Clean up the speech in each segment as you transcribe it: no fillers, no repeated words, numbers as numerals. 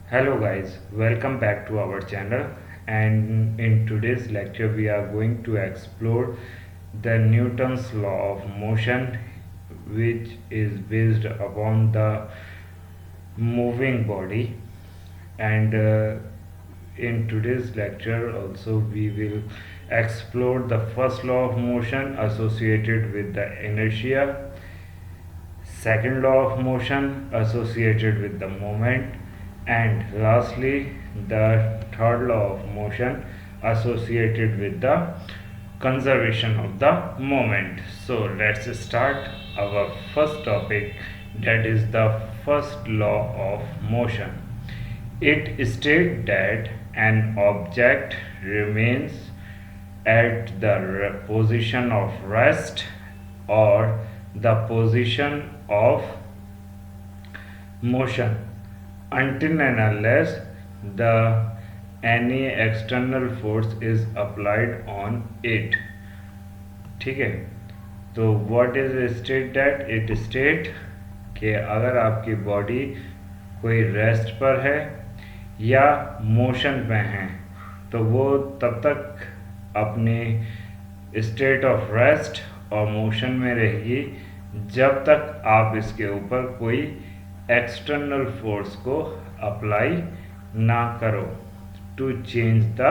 Hello guys, welcome back to our channel, and in today's lecture we are going to explore the Newton's law of motion, which is based upon the moving body. And in today's lecture also we will explore the first law of motion associated with the inertia, second law of motion associated with the moment, and lastly the third law of motion associated with the conservation of the moment. So let's start our first topic, that is the first law of motion. It states that an object remains at the position of rest or the position of motion until and unless the any external force is applied on it. ठीक है, तो what is state that it state कि अगर आपकी body कोई rest पर है या मोशन पे है तो वो तब तक अपनी स्टेट ऑफ रेस्ट और मोशन में रहेगी जब तक आप इसके ऊपर कोई एक्सटर्नल फोर्स को अप्लाई ना करो to change the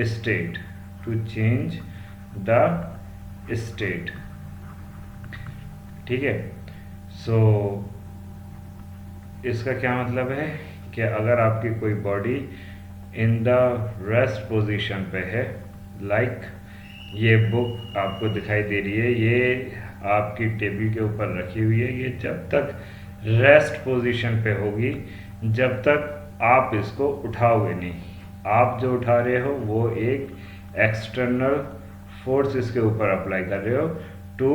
state, to change the state. ठीक है, सो इसका क्या मतलब है कि अगर आपकी कोई body in the rest position पे है, लाइक ये बुक आपको दिखाई दे रही है, ये आपकी टेबल के ऊपर रखी हुई है, ये जब तक रेस्ट पोजीशन पे होगी जब तक आप इसको उठाओगे नहीं। आप जो उठा रहे हो वो एक एक्सटर्नल फोर्स इसके ऊपर अप्लाई कर रहे हो to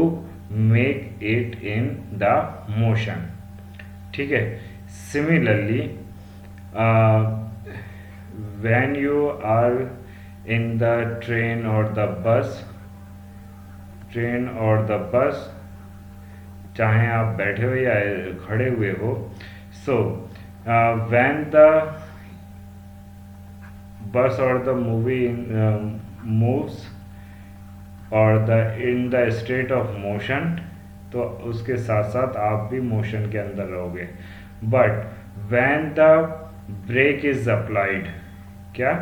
make it in the motion. ठीक है, similarly when you are in the train और द बस, चाहे आप बैठे हो या खड़े हुए हो, सो व्हेन द बस और द मूवी मूव्स और the in the state of motion, तो उसके साथ साथ आप भी मोशन के अंदर रहोगे। But when the brake is applied, क्या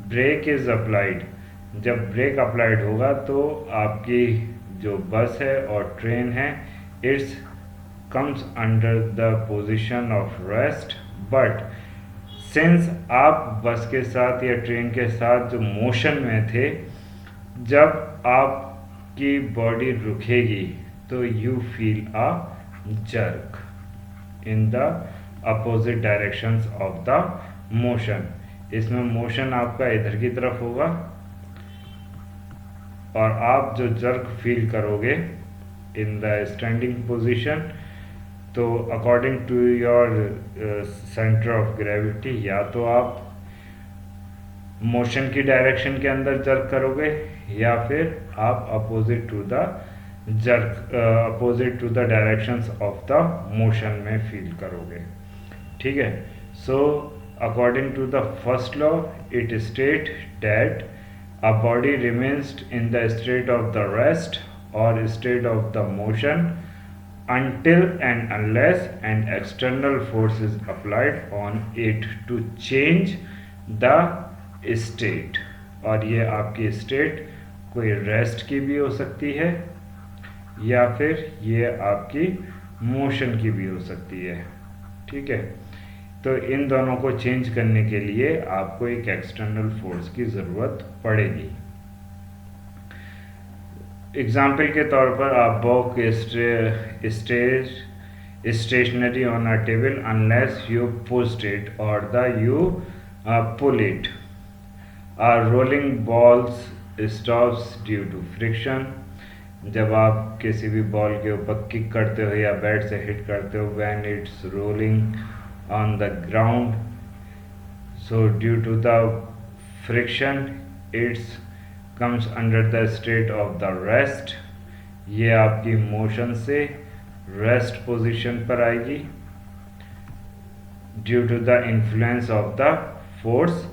ब्रेक इज अप्लाइड, जब ब्रेक अप्लाइड होगा तो आपकी जो बस है और ट्रेन है, it's comes under the position of rest. But since आप बस के साथ या ट्रेन के साथ जो मोशन में थे, जब आपकी बॉडी रुकेगी तो you feel a jerk in the opposite directions of the motion. इसमें मोशन आपका इधर की तरफ होगा और आप जो जर्क फील करोगे इन द स्टैंडिंग पोजीशन, तो according to your centre of gravity या तो आप मोशन की डायरेक्शन के अंदर जर्क करोगे या फिर आप opposite to the directions of the motion में फील करोगे। ठीक है, so according to the first law it state that a body remains in the state of the rest or state of the motion until and unless an external force is applied on it to change the state। और ये आपकी state कोई rest की भी हो सकती है या फिर ये आपकी मोशन की भी हो सकती है। ठीक है, तो इन दोनों को चेंज करने के लिए आपको एक एक्सटर्नल फोर्स की ज़रूरत पड़ेगी। एग्जाम्पल के तौर पर आप book stationery on a table unless you pushed it और the you pull it. Rolling balls stops due to friction. जब आप किसी भी बॉल के ऊपर किक करते हो या बैट से हिट करते हो, when it's rolling on the ground, so due to the friction it comes under the state of the rest। ये आपकी मोशन से रेस्ट पोजीशन पर आएगी। Due to the influence of the force,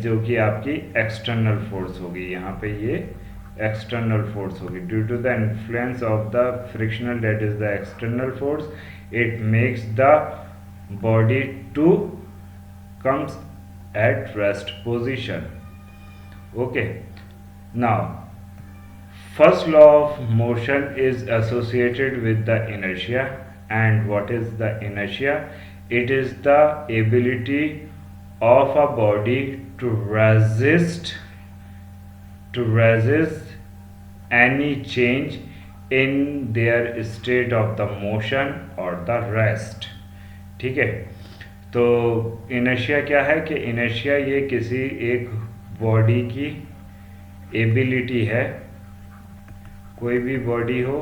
जो कि आपकी एक्सटर्नल फोर्स होगी। यहाँ पे ये एक्सटर्नल फोर्स होगी। Due to the influence of the frictional, that is the external force, it makes the body to comes at rest position. Okay, now first law of motion is associated with the inertia. And what is the inertia? It is the ability of a body to resist any change in their state of the motion or the rest. ठीक है, तो inertia क्या है कि inertia ये किसी एक body की एबिलिटी है, कोई भी बॉडी हो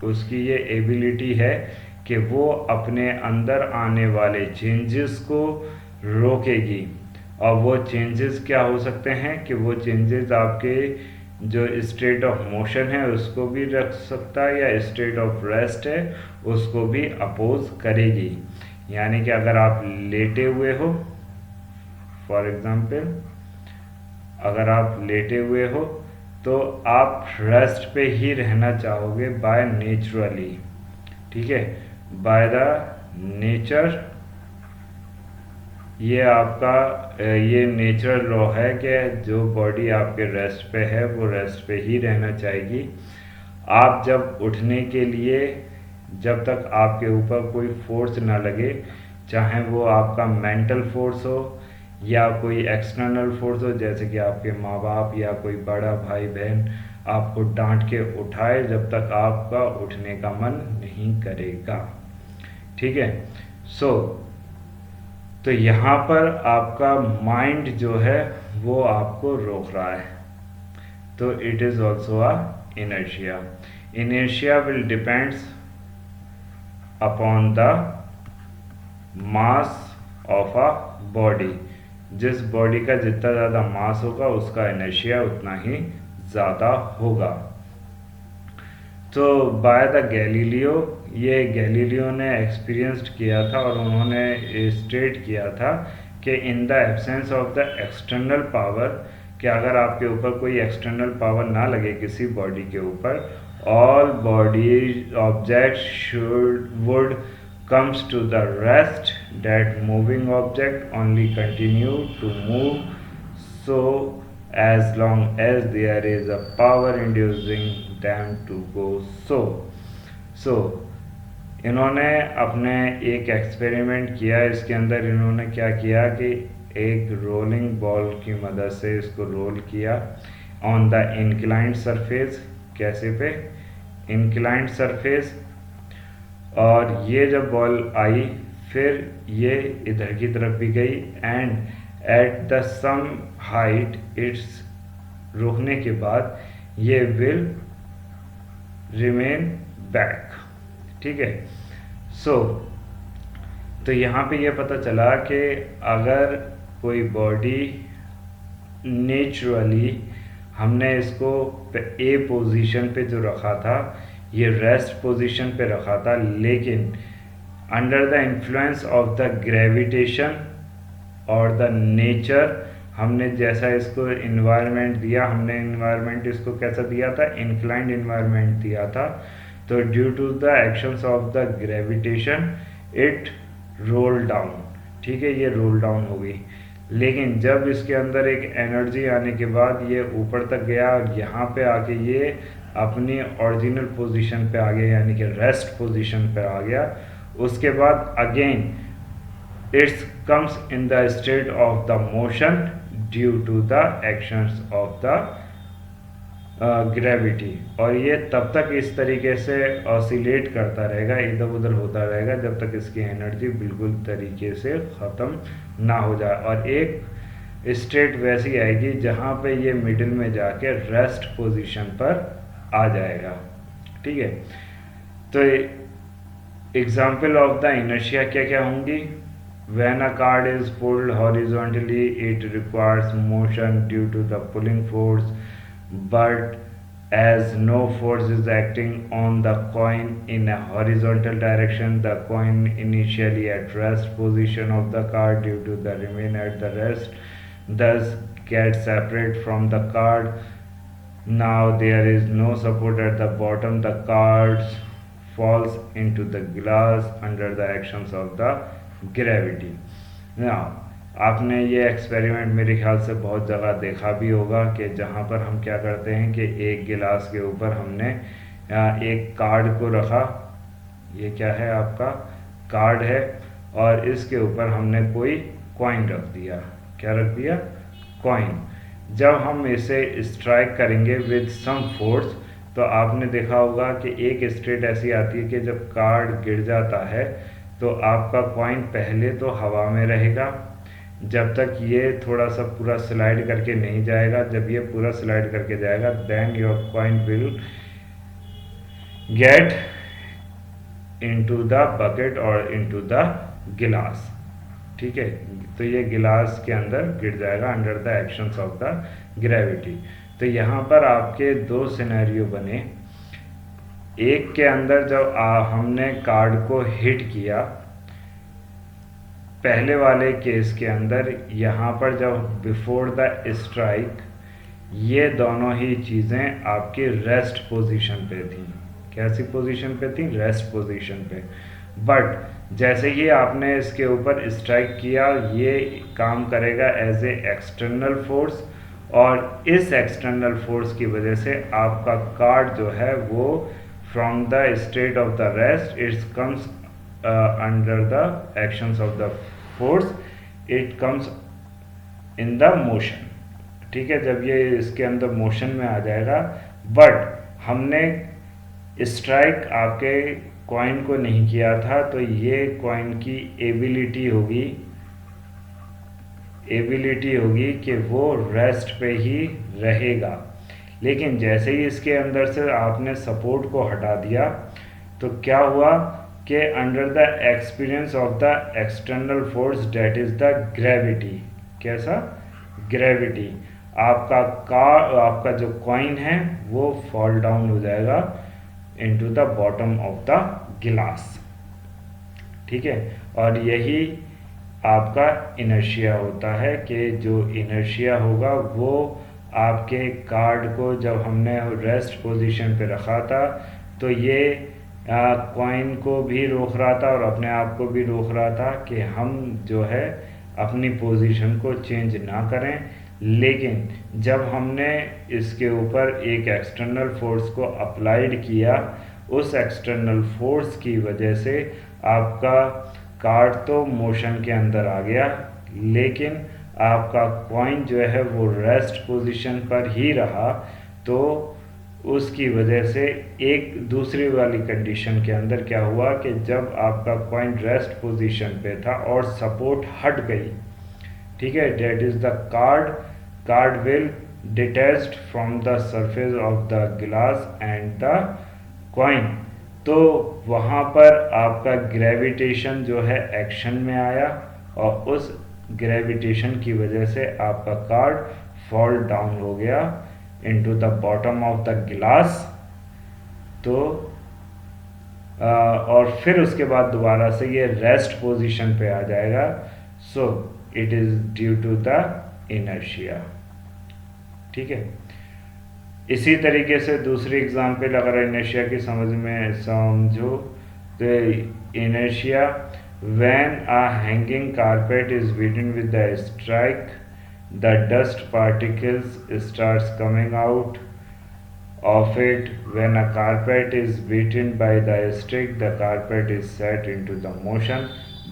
उसकी ये एबिलिटी है कि वो अपने अंदर आने वाले चेंजेस को रोकेगी। और वो चेंजेस क्या हो सकते हैं कि वो चेंजेस आपके जो स्टेट ऑफ मोशन है उसको भी रख सकता है, या स्टेट ऑफ रेस्ट है उसको भी अपोज करेगी। यानी कि अगर आप लेटे हुए हो, फॉर एग्जाम्पल अगर आप लेटे हुए हो तो आप रेस्ट पे ही रहना चाहोगे बाय नेचुरली, ठीक है, बाय द नेचर। ये आपका ये नेचुरल लॉ है कि जो बॉडी आपके रेस्ट पे है वो रेस्ट पे ही रहना चाहेगी। आप जब उठने के लिए, जब तक आपके ऊपर कोई फोर्स ना लगे, चाहे वो आपका मेंटल फोर्स हो या कोई एक्सटर्नल फोर्स हो, जैसे कि आपके माँ बाप या कोई बड़ा भाई बहन आपको डांट के उठाए, जब तक आपका उठने का मन नहीं करेगा, ठीक है। तो यहाँ पर आपका माइंड जो है वो आपको रोक रहा है, तो it is also a inertia. Inertia will depends upon the mass of a body. जिस बॉडी का जितना ज़्यादा मास होगा उसका इनर्शिया उतना ही ज़्यादा होगा। तो बाय द गैलीलियो, ये गैलीलियो ने एक्सपीरियंस्ड किया था और उन्होंने स्टेट किया था कि in the absence of the external power, कि अगर आपके ऊपर कोई एक्सटर्नल पावर ना लगे किसी बॉडी के ऊपर, all body objects would comes to the rest, that moving object only continue to move so as long as there is a power inducing them to go so इन्होंने अपने एक experiment किया। इसके अंदर इन्होंने क्या किया कि एक रोलिंग बॉल की मदद से इसको रोल किया ऑन द इंक्लाइंड सरफेस। कैसे पे? Inclined surface. और ये जब बॉल आई फिर ये इधर की तरफ भी गई and at the some height it's रुकने के बाद ये विल रिमेन बैक, ठीक है। तो यहाँ पे ये पता चला कि अगर कोई बॉडी नेचुरली हमने इसको ए पोजीशन पे जो रखा था, ये रेस्ट पोजीशन पे रखा था, लेकिन under the influence of the gravitation और द नेचर हमने जैसा इसको इन्वायरमेंट दिया, हमने इन्वायरमेंट इसको कैसा दिया था? इंक्लाइंड इन्वायरमेंट दिया था। तो due to the actions of the gravitation it roll down, ठीक है, ये रोल डाउन हो गई। लेकिन जब इसके अंदर एक एनर्जी आने के बाद ये ऊपर तक गया और यहाँ पे आके ये अपनी ओरिजिनल पोजीशन पे आ गया, यानी कि रेस्ट पोजीशन पे आ गया। उसके बाद again it's comes in the state of the motion due to the actions of the gravity. और ये तब तक इस तरीके से ऑसिलेट करता रहेगा, इधर उधर होता रहेगा, जब तक इसकी एनर्जी बिल्कुल तरीके से ख़त्म ना हो जाए। और एक स्टेट वैसी आएगी जहाँ पे ये मिडिल में जाके रेस्ट पोजीशन पर आ जाएगा, ठीक है। तो एग्जाम्पल ऑफ द इनर्शिया क्या क्या होंगी? When a card is pulled horizontally, it requires motion due to the pulling force, but as no force is acting on the coin in a horizontal direction. The coin initially at rest position of the card due to the remain at the rest, thus get separate from the card. Now there is no support at the bottom. The cards falls into the glass under the actions of the gravity. Now आपने ये experiment मेरे ख्याल से बहुत जगह देखा भी होगा कि जहाँ पर हम क्या करते हैं कि एक गिलास के ऊपर हमने एक कार्ड को रखा, ये क्या है आपका कार्ड है, और इसके ऊपर हमने कोई कॉइन रख दिया। क्या रख दिया? कॉइन। जब हम इसे स्ट्राइक करेंगे विद सम फोर्स तो आपने देखा होगा कि एक स्टेट ऐसी आती है कि जब कार्ड गिर जाता है तो आपका कॉइन पहले तो हवा में रहेगा जब तक ये थोड़ा सा पूरा स्लाइड करके नहीं जाएगा। जब ये पूरा स्लाइड करके जाएगा then your coin will get into the bucket और इनटू द गिलास। ठीक है, तो ये गिलास के अंदर गिर जाएगा under the actions of the gravity. तो यहाँ पर आपके दो सिनेरियो बने। एक के अंदर जब हमने कार्ड को हिट किया, पहले वाले केस के अंदर यहाँ पर जब बिफोर द स्ट्राइक ये दोनों ही चीज़ें आपकी रेस्ट पोजीशन पे थी। कैसी पोजीशन पे थी? रेस्ट पोजीशन पे। बट जैसे ही आपने इसके ऊपर स्ट्राइक किया ये काम करेगा एज ए एक्सटर्नल फोर्स, और इस एक्सटर्नल फोर्स की वजह से आपका कार्ड जो है वो from the state of the rest it's comes under the actions of the force, it comes in the motion. ठीक है, जब ये इसके अंदर मोशन में आ जाएगा, बट हमने स्ट्राइक आपके कॉइन को नहीं किया था तो ये कॉइन की एबिलिटी होगी कि वो रेस्ट पे ही रहेगा। लेकिन जैसे ही इसके अंदर से आपने सपोर्ट को हटा दिया तो क्या हुआ कि under the experience of the external force that is the gravity. कैसा? ग्रेविटी। आपका जो कॉइन है वो फॉल डाउन हो जाएगा into the bottom of the गिलास। ठीक है, और यही आपका इनर्शिया होता है कि जो इनर्शिया होगा वो आपके कार्ड को जब हमने रेस्ट पोजीशन पे रखा था तो ये कॉइन को भी रोक रहा था और अपने आप को भी रोक रहा था कि हम जो है अपनी पोजीशन को चेंज ना करें। लेकिन जब हमने इसके ऊपर एक एक्सटर्नल फोर्स को अप्लाइड किया, उस एक्सटर्नल फोर्स की वजह से आपका कार्ड तो मोशन के अंदर आ गया, लेकिन आपका कॉइन जो है वो रेस्ट पोजीशन पर ही रहा। तो उसकी वजह से एक दूसरी वाली कंडीशन के अंदर क्या हुआ कि जब आपका कॉइन रेस्ट पोजीशन पे था और सपोर्ट हट गई, ठीक है, that is the card will detached from the surface of the गिलास एंड द कॉइन। तो वहाँ पर आपका ग्रेविटेशन जो है एक्शन में आया और उस ग्रेविटेशन की वजह से आपका कार्ड फॉल डाउन हो गया into the bottom of the गिलास। तो और फिर उसके बाद दोबारा से ये रेस्ट पोजीशन पे आ जाएगा। So it is due to the inertia. ठीक है, इसी तरीके से दूसरी एग्जांपल अगर इनर्शिया की समझो तो inertia when a hanging carpet is beaten with the strike the dust particles starts coming out of it. When a carpet is beaten by the stick, the carpet is set into the motion,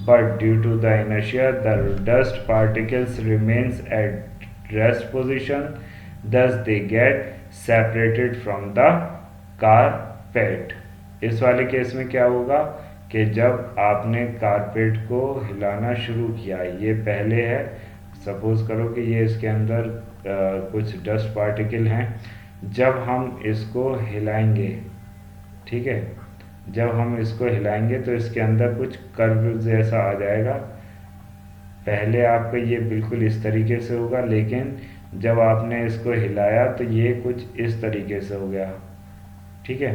but due to the inertia the dust particles remains at rest position, thus they get separated from the carpet। इस वाले case में क्या होगा कि जब आपने carpet को हिलाना शुरू किया, ये पहले है, सपोज करो कि ये इसके अंदर कुछ डस्ट पार्टिकल हैं, जब हम इसको हिलाएंगे, ठीक है, जब हम इसको हिलाएंगे तो इसके अंदर कुछ कर्व जैसा आ जाएगा। पहले आपका ये बिल्कुल इस तरीके से होगा, लेकिन जब आपने इसको हिलाया तो ये कुछ इस तरीके से हो गया, ठीक है।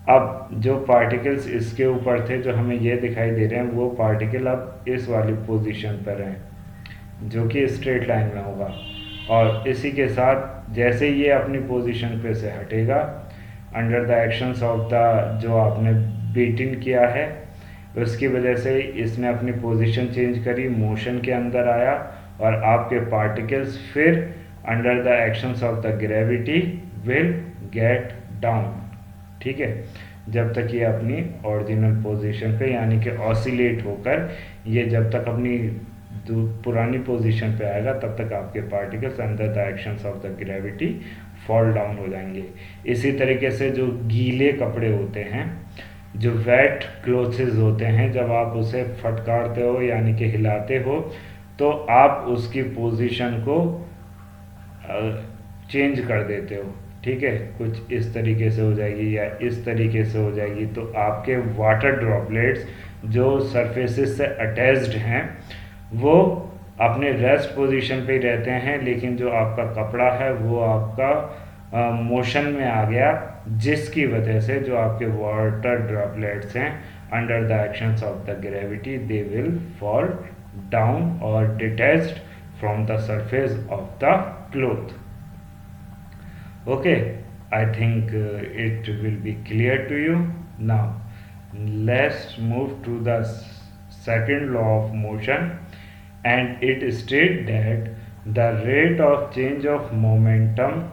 अब जो पार्टिकल्स इसके ऊपर थे जो हमें ये दिखाई दे रहे हैं, वो पार्टिकल अब इस वाली पोजीशन पर हैं जो कि स्ट्रेट लाइन में होगा, और इसी के साथ जैसे ये अपनी पोजीशन पे से हटेगा under the actions of the जो आपने बीट इन किया है, उसकी वजह से इसने अपनी पोजीशन चेंज करी, मोशन के अंदर आया, और आपके पार्टिकल्स फिर under the actions of the gravity will get down, ठीक है। जब तक ये अपनी ओरिजिनल पोजीशन पे यानी कि ऑसिलेट होकर ये जब तक अपनी पुरानी पोजीशन पे आएगा तब तक आपके particles under the actions of the gravity fall down हो जाएंगे। इसी तरीके से जो गीले कपड़े होते हैं, जो वेट क्लोथ्स होते हैं, जब आप उसे फटकारते हो यानी कि हिलाते हो तो आप उसकी पोजीशन को चेंज कर देते हो, ठीक है। कुछ इस तरीके से हो जाएगी या इस तरीके से हो जाएगी, तो आपके वाटर ड्रॉपलेट्स जो सरफेसेस से अटैच्ड हैं वो अपने रेस्ट पोजीशन पे ही रहते हैं, लेकिन जो आपका कपड़ा है वो आपका मोशन में आ गया, जिसकी वजह से जो आपके वाटर ड्रॉपलेट्स हैं under the actions of the gravity they will fall down और detached from the surface of the cloth. Okay, I think it will be clear to you. Now, let's move to the second law of motion, and it states that the rate of change of momentum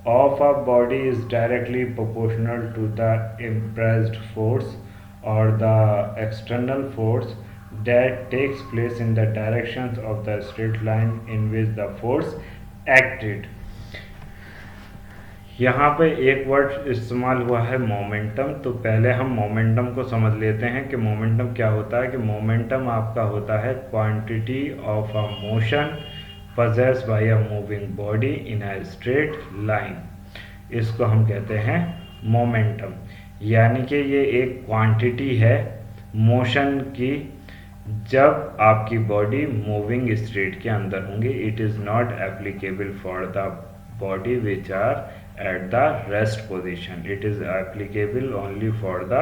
of a body is directly proportional to the impressed force or the external force that takes place in the directions of the straight line in which the force acted. यहाँ पे एक word इस्तेमाल हुआ है momentum, तो पहले हम momentum को समझ लेते हैं कि मोमेंटम क्या होता है। कि मोमेंटम आपका होता है quantity of a motion possessed bye a moving body in a straight line, इसको हम कहते हैं मोमेंटम। यानी कि ये एक क्वांटिटी है मोशन की जब आपकी बॉडी मूविंग स्ट्रेट के अंदर होंगी। It is not applicable for the body which are at the rest position. It is applicable only for the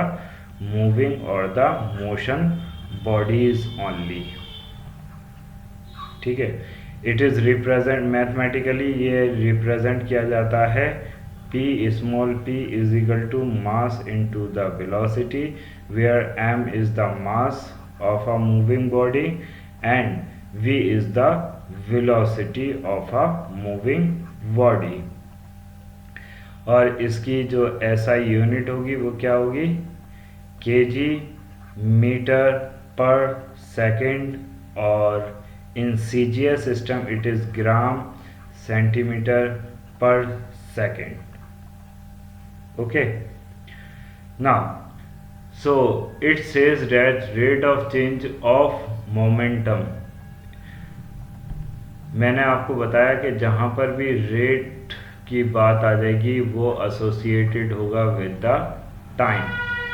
moving or the motion bodies only, ठीक है। It is represent mathematically, ये represent किया जाता है p small p is equal to mass into the velocity, where m is the mass of a moving body and v is the velocity of a moving body. और इसकी जो SI unit होगी वो क्या होगी, केजी मीटर पर सेकंड, और in CGS system it is gram centimetre per second. Okay, now so it says that rate of change of momentum, मैंने आपको बताया कि जहाँ पर भी रेट की बात आ जाएगी वो एसोसिएटेड होगा विद द टाइम।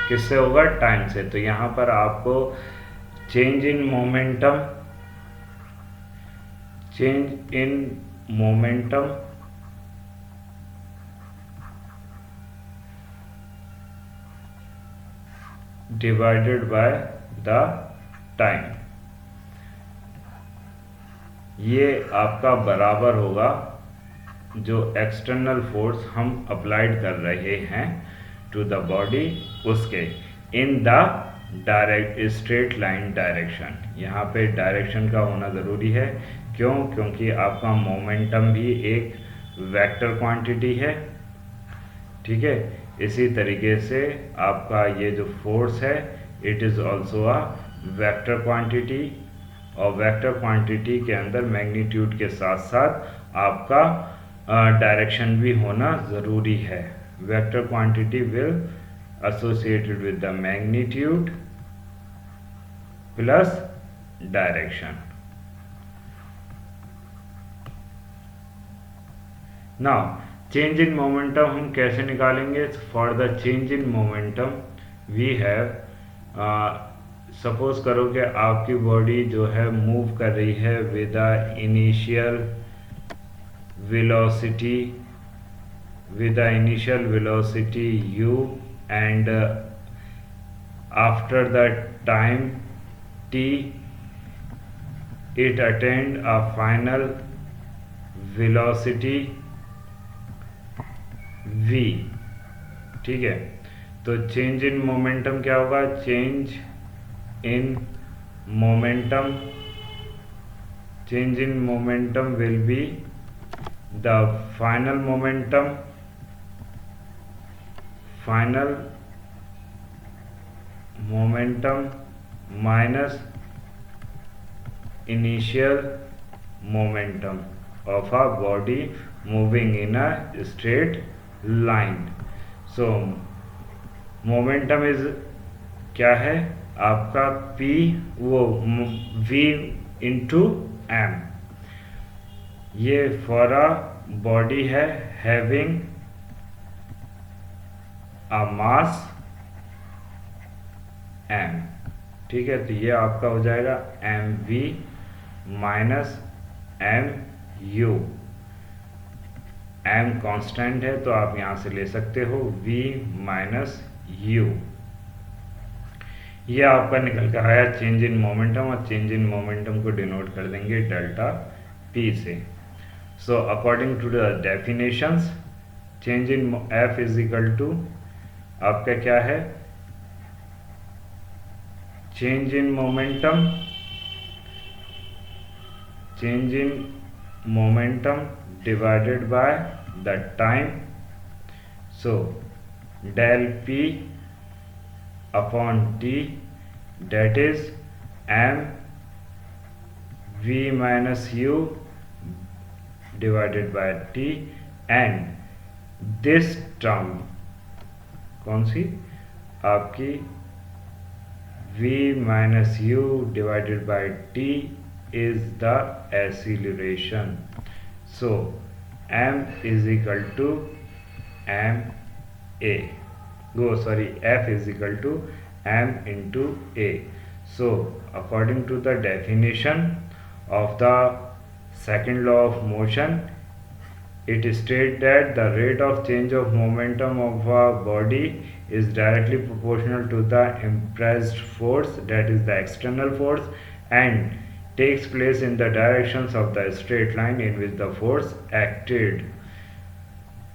किससे होगा, टाइम से। तो यहाँ पर आपको change in momentum divided by the time, ये आपका बराबर होगा जो एक्सटर्नल फोर्स हम अप्लाइड कर रहे हैं टू द बॉडी उसके in the direct straight line direction. यहाँ पे डायरेक्शन का होना ज़रूरी है, क्यों, क्योंकि आपका मोमेंटम भी एक वेक्टर क्वांटिटी है, ठीक है। इसी तरीके से आपका ये जो फोर्स है it is also a vector quantity, और वेक्टर क्वांटिटी के अंदर मैग्नीट्यूड के साथ साथ आपका डायरेक्शन भी होना ज़रूरी है। Vector quantity will associated with the magnitude plus direction. Now change in momentum हम कैसे निकालेंगे। For the change in momentum we have, suppose करो कि आपकी बॉडी जो है मूव कर रही है with the initial velocity with the initial velocity u, and after the time t it attained a final velocity v। ठीक है, तो चेंज इन मोमेंटम क्या होगा? Change in momentum, change in momentum will be the final momentum minus initial momentum of a body moving in a straight line। so momentum is क्या है आपका? p वो v into m। ये for a body है having a mass m। ठीक है, तो ये आपका हो जाएगा mv minus mu। m constant है तो आप यहां से ले सकते हो v माइनस u। ये आपका निकल कर आया चेंज इन मोमेंटम, और चेंज इन मोमेंटम को डिनोट कर देंगे डेल्टा p से। So according to the definitions, change in f is equal to आपका क्या है? Change in momentum divided by the time. So del p upon t, that is m v minus u divided by t, and this term कौन सी आपकी? v minus u divided by t is the acceleration। so m is equal to m a, f is equal to m into a। so according to the definition of the second law of motion, it states that the rate of change of momentum of a body is directly proportional to the impressed force, that is the external force, and takes place in the directions of the straight line in which the force acted,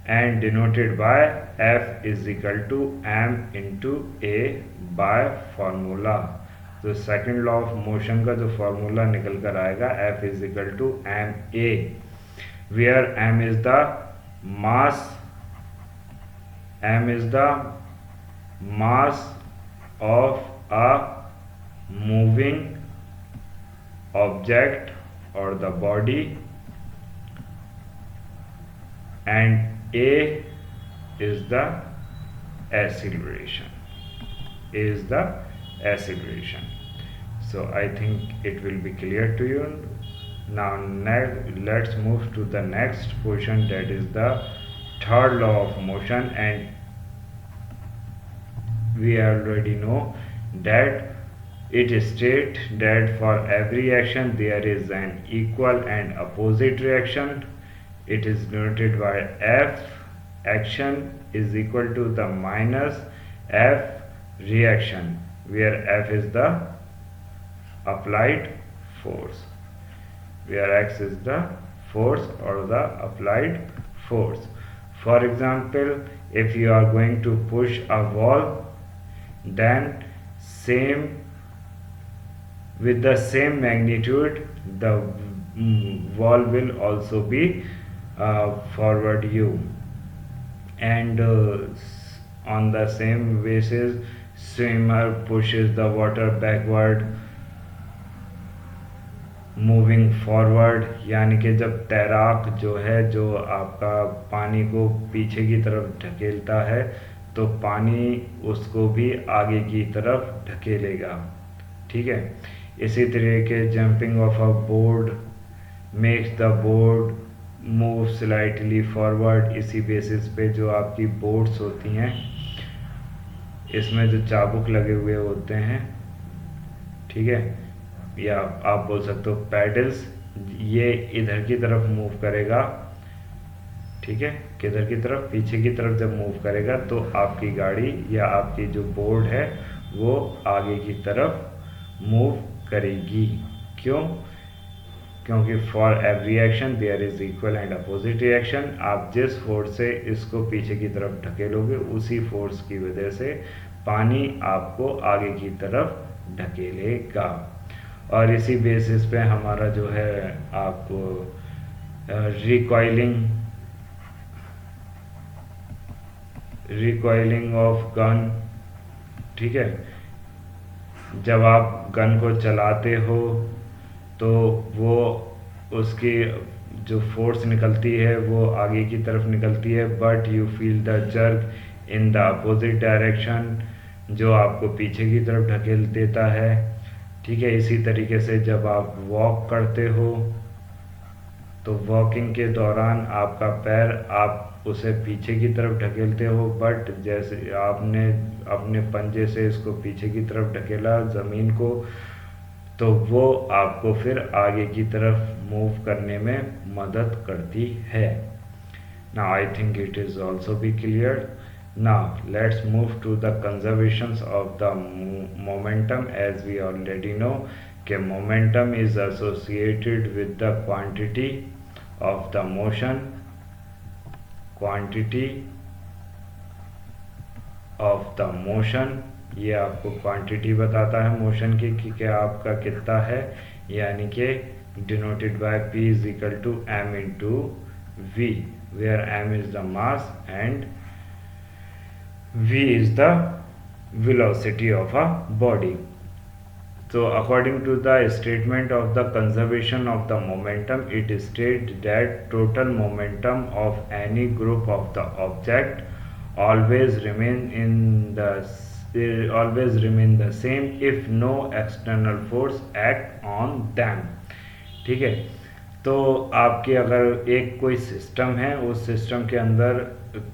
and denoted by f is equal to m into a by formula। तो second law of motion का जो formula निकल कर आएगा f is equal to M A, where m is the mass of a moving object और the body, and a is the acceleration, so I think it will be clear to you now। Let's move to the next portion, that is the third law of motion, and we already know that it states that for every action there is an equal and opposite reaction। it is denoted by f action is equal to the minus f reaction, where f is the applied force, where x is the force or the applied force। for example, if you are going to push a wall, then with the same magnitude the wall will also be forward you, and on the same basis swimmer pushes the water backward moving forward, यानी कि जब तैराक जो है जो आपका पानी को पीछे की तरफ ढकेलता है तो पानी उसको भी आगे की तरफ ढकेलेगा। ठीक है, इसी तरीके jumping of a board makes the board move slightly forward. इसी बेसिस पे जो आपकी बोर्ड्स होती हैं इसमें जो चाबुक लगे हुए होते हैं, ठीक है, या आप बोल सकते हो पैडल्स, ये इधर की तरफ मूव करेगा ठीक है, किधर की तरफ, पीछे की तरफ जब मूव करेगा तो आपकी गाड़ी या आपकी जो बोर्ड है वो आगे की तरफ मूव करेगी। क्यों? क्योंकि for every action there is equal and opposite reaction. आप जिस फोर्स से इसको पीछे की तरफ ढकेलोगे उसी फोर्स की वजह से पानी आपको आगे की तरफ ढकेलेगा। और इसी बेसिस पे हमारा जो है आप रिकॉइलिंग ऑफ गन, ठीक है, जब आप गन को चलाते हो तो वो उसकी जो फोर्स निकलती है वो आगे की तरफ निकलती है, but you feel the jerk in the opposite direction, जो आपको पीछे की तरफ ढकेल देता है। ठीक है, इसी तरीके से जब आप वॉक करते हो तो वॉकिंग के दौरान आपका पैर आप उसे पीछे की तरफ ढकेलते हो, बट जैसे आपने अपने पंजे से इसको पीछे की तरफ ढकेला ज़मीन को, तो वो आपको फिर आगे की तरफ मूव करने में मदद करती है। Now I think it is also be clear. Now let's move to the conservations of the momentum. As we already know कि momentum is associated with the quantity of the motion, quantity of the motion, ये आपको quantity बताता है motion की कि क्या आपका कितना है, यानी कि denoted by P is equal to m into V, where m is the mass and V is the velocity of a body. So according to the statement of the conservation of the momentum, it states that total momentum of any group of the object always remain the same if no external force act on them. ठीक है, तो आपके अगर एक कोई system है, उस system के अंदर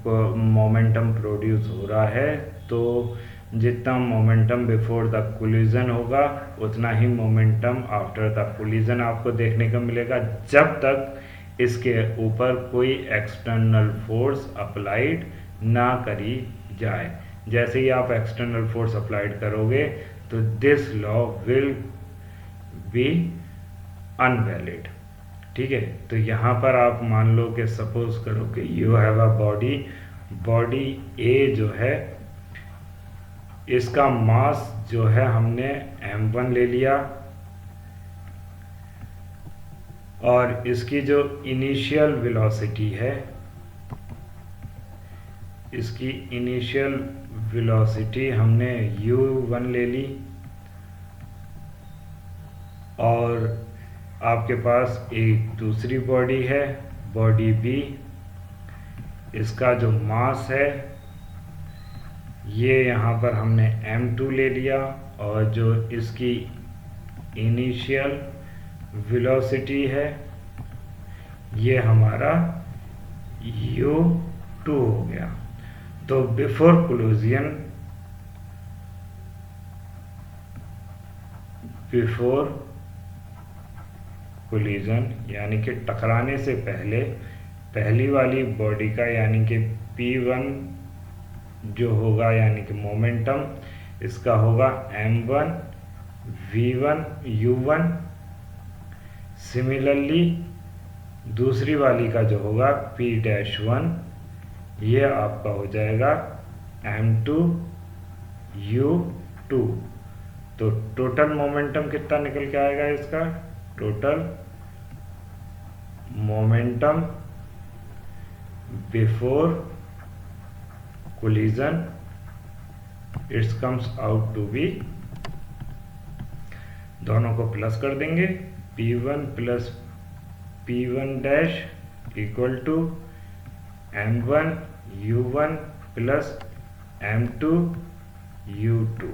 मोमेंटम प्रोड्यूस हो रहा है, तो जितना मोमेंटम बिफोर द कोलिजन होगा उतना ही मोमेंटम आफ्टर द कोलिजन आपको देखने को मिलेगा, जब तक इसके ऊपर कोई एक्सटर्नल फोर्स अप्लाइड ना करी जाए। जैसे ही आप एक्सटर्नल फोर्स अप्लाइड करोगे तो this law will be invalid. ठीक है, तो यहाँ पर आप मान लो कि सपोज करो कि यू हैव अ बॉडी ए जो है, इसका मास जो है हमने m1 ले लिया, और इसकी जो इनिशियल वेलोसिटी है, इसकी इनिशियल वेलोसिटी हमने u1 ले ली, और आपके पास एक दूसरी बॉडी है, बॉडी बी, इसका जो मास है ये यहाँ पर हमने m2 ले लिया, और जो इसकी इनिशियल वेलोसिटी है ये हमारा u2 हो गया। तो बिफोर कोलिजन यानी कि टकराने से पहले पहली वाली बॉडी का यानी कि P1 जो होगा यानी कि मोमेंटम, इसका होगा m1 v1 u1। सिमिलरली दूसरी वाली का जो होगा P-1, ये आपका हो जाएगा m2 u2। तो टोटल मोमेंटम कितना निकल के आएगा इसका? Total momentum before collision it's comes out to be, दोनों को प्लस कर देंगे, P1 plus P1 dash equal to m1 u1 plus m2 u2।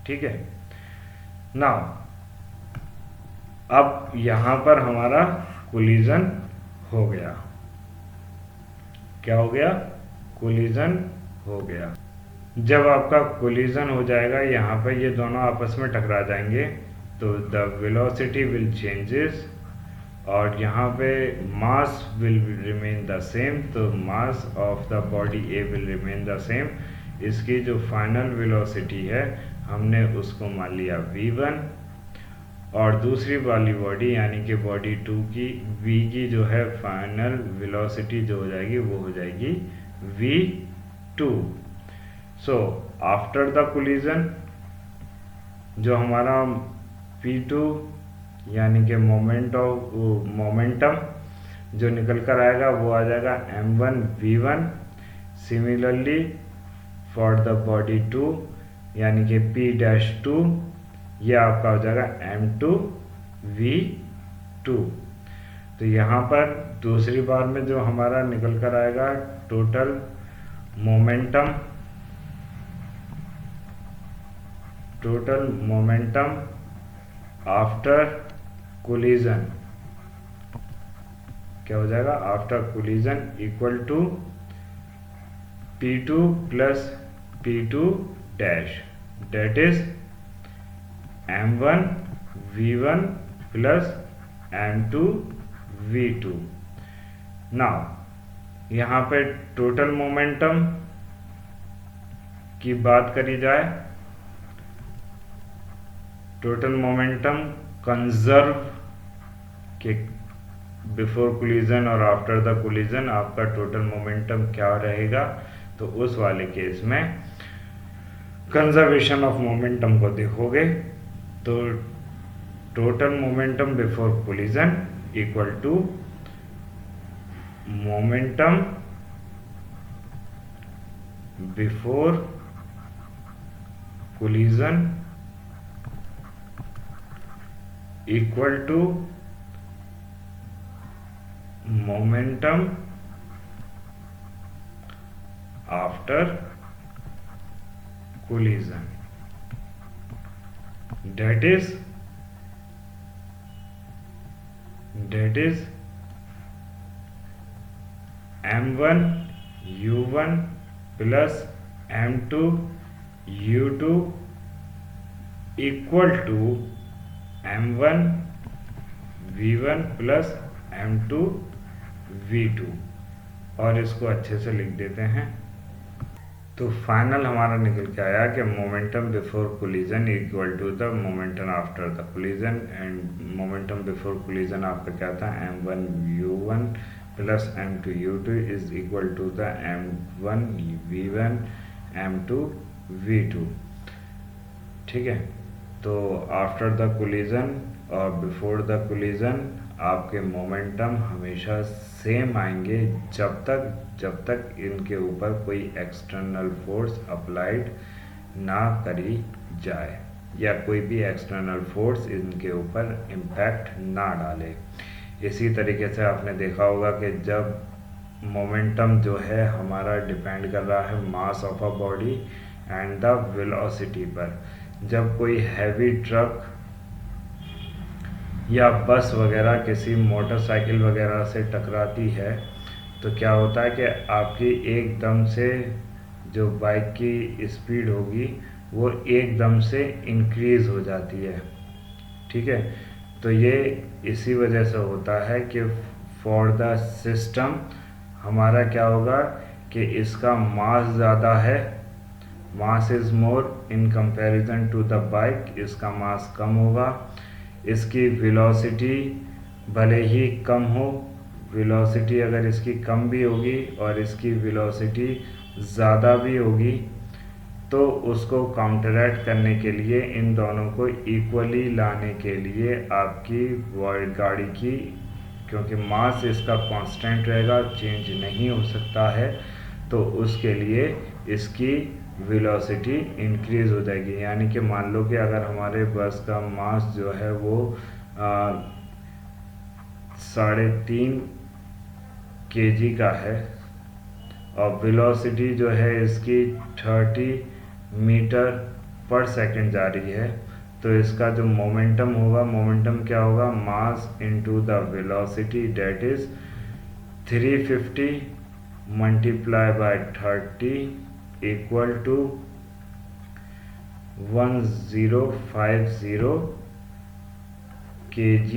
ठीक है, नाउ अब यहां पर हमारा कोलिजन हो गया। क्या हो गया? कोलिजन हो गया। जब आपका कोलिजन हो जाएगा, यहाँ पर ये दोनों आपस में टकरा जाएंगे, तो द वेलोसिटी विल चेंजेस और यहाँ पे mass will remain the same, तो mass of the body A will remain the same. इसकी जो फाइनल वेलोसिटी है हमने उसको मान लिया v1, और दूसरी वाली बॉडी यानी कि बॉडी 2 की v की जो है फाइनल वेलोसिटी जो हो जाएगी वो हो जाएगी v2। So after the collision जो हमारा p2 यानी कि मोमेंटम जो निकल कर आएगा वो आ जाएगा m1 v1। Similarly for the body 2 यानी कि p-2 ये आपका हो जाएगा m2 v2। तो यहाँ पर दूसरी बार में जो हमारा निकल कर आएगा टोटल मोमेंटम आफ्टर कोलिजन क्या हो जाएगा, after collision equal to p2 plus p2 dash, that is m1 v1 plus m2 v2। Now यहाँ पे टोटल मोमेंटम की बात करी जाए, टोटल मोमेंटम कंजर्व के बिफोर कोलिजन और आफ्टर द कोलिजन आपका टोटल मोमेंटम क्या रहेगा, तो उस वाले केस में कंजर्वेशन ऑफ मोमेंटम को देखोगे तो total momentum before collision equal to momentum before collision equal to momentum after collision, that is m1 u1 plus m2 u2 equal to m1 v1 plus m2 v2। और इसको अच्छे से लिख देते हैं। तो फाइनल हमारा निकल के आया कि momentum before collision equal to the momentum after the collision, and momentum before collision आपका क्या था, m1 u1 plus m2 u2 is equal to the m1 v1 m2 v2। ठीक है, तो आफ्टर द कोलिजन और बिफोर द कोलिजन आपके momentum हमेशा same आएंगे जब तक इनके ऊपर कोई एक्सटर्नल फोर्स अप्लाइड ना करी जाए या कोई भी एक्सटर्नल फोर्स इनके ऊपर इम्पैक्ट ना डाले। इसी तरीके से आपने देखा होगा कि जब मोमेंटम जो है हमारा डिपेंड कर रहा है मास of a body and the velocity पर। जब कोई हैवी ट्रक या बस वगैरह किसी मोटरसाइकिल वगैरह से टकराती है तो क्या होता है कि आपकी एकदम से जो बाइक की स्पीड होगी वो एकदम से इंक्रीज़ हो जाती है। ठीक है, तो ये इसी वजह से होता है कि फॉर द सिस्टम हमारा क्या होगा कि इसका मास ज़्यादा है, mass is more in comparison to the bike, इसका मास कम होगा। इसकी वेलोसिटी भले ही कम हो, वेलोसिटी अगर इसकी कम भी होगी और इसकी वेलोसिटी ज़्यादा भी होगी तो उसको काउंटरैक्ट करने के लिए इन दोनों को इक्वली लाने के लिए आपकी गाड़ी की, क्योंकि मास इसका कांस्टेंट रहेगा, चेंज नहीं हो सकता है, तो उसके लिए इसकी वेलोसिटी इंक्रीज़ हो जाएगी। यानी कि मान लो कि अगर हमारे बस का मास जो है वो 3.5 kg का है और वेलोसिटी जो है इसकी 30 मीटर पर सेकंड जा रही है, तो इसका जो मोमेंटम होगा, मोमेंटम क्या होगा, mass into the velocity, that is 350 multiply by 30 equal to 1050 kg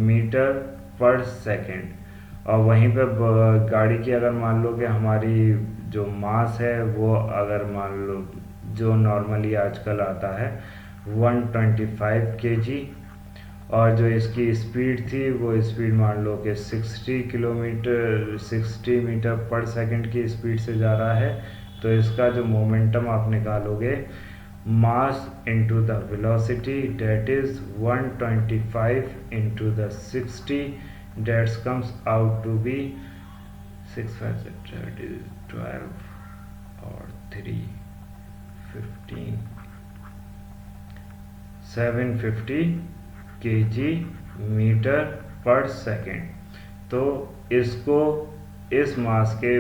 metre per second. और वहीं पे गाड़ी की अगर मान लो कि हमारी जो मास है वो अगर मान लो जो नॉर्मली आजकल आता है 125 kg, और जो इसकी स्पीड थी वो स्पीड मान लो कि 60 मीटर पर सेकंड की स्पीड से जा रहा है। तो इसका जो मोमेंटम आप निकालोगे mass into the velocity, that is 125 into the 60, that's comes out to be 6 5 12 और 3 15 750 kg मीटर पर सेकेंड। तो इसको इस मास के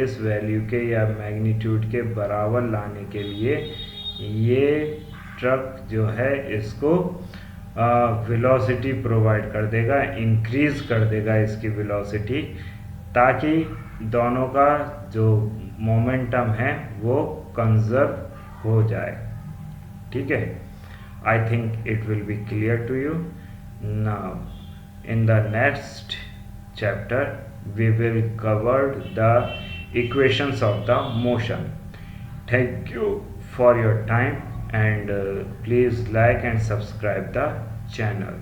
इस वैल्यू के या मैग्नीट्यूड के बराबर लाने के लिए ये ट्रक जो है इसको वेलोसिटी प्रोवाइड कर देगा, इंक्रीज कर देगा इसकी वेलोसिटी, ताकि दोनों का जो मोमेंटम है वो कंजर्व हो जाए। ठीक है, I think it will be clear to you. Now, in the next chapter, we will cover the equations of the motion. Thank you for your time, and please like and subscribe the channel.